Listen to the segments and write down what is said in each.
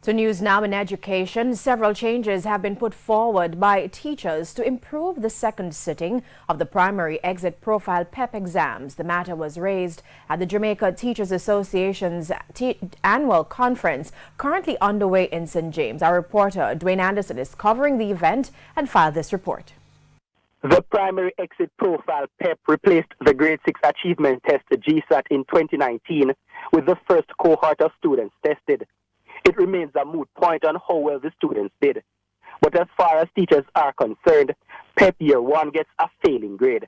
To news now in education, several changes have been put forward by teachers to improve the second sitting of the primary exit profile PEP exams. The matter was raised at the Jamaica Teachers Association's annual conference currently underway in St. James. Our reporter Dwayne Anderson is covering the event and filed this report. The primary exit profile PEP replaced the grade 6 achievement test GSAT in 2019 with the first cohort of students tested. It remains a moot point on how well the students did. But as far as teachers are concerned, PEP Year 1 gets a failing grade.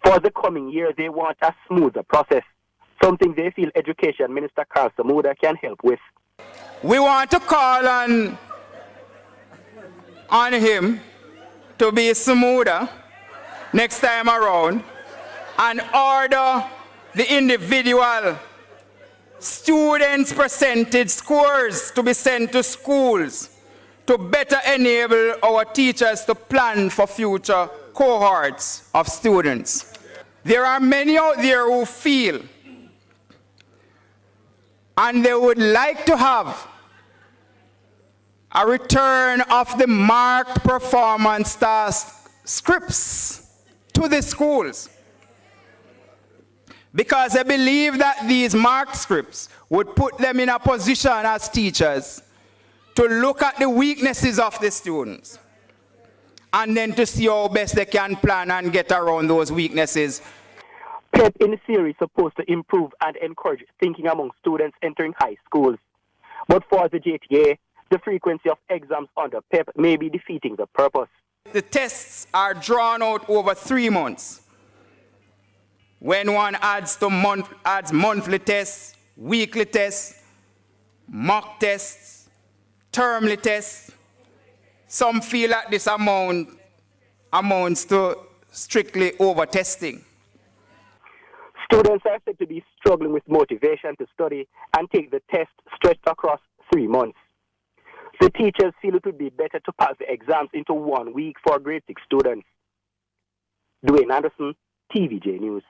For the coming year, they want a smoother process, something they feel Education Minister Carl Samuda can help with. We want to call on him to be smoother next time around and order the individual students' percentage scores to be sent to schools to better enable our teachers to plan for future cohorts of students. There are many out there who feel and they would like to have a return of the marked performance task scripts to the schools, because I believe that these marked scripts would put them in a position as teachers to look at the weaknesses of the students and then to see how best they can plan and get around those weaknesses. PEP in theory is supposed to improve and encourage thinking among students entering high schools. But for the JTA, the frequency of exams under PEP may be defeating the purpose. The tests are drawn out over 3 months. When one adds monthly tests, weekly tests, mock tests, termly tests, some feel that this amounts to strictly over-testing. Students are said to be struggling with motivation to study and take the test stretched across 3 months. The teachers feel it would be better to pass the exams into 1 week for grade 6 students. Dwayne Anderson, TVJ News.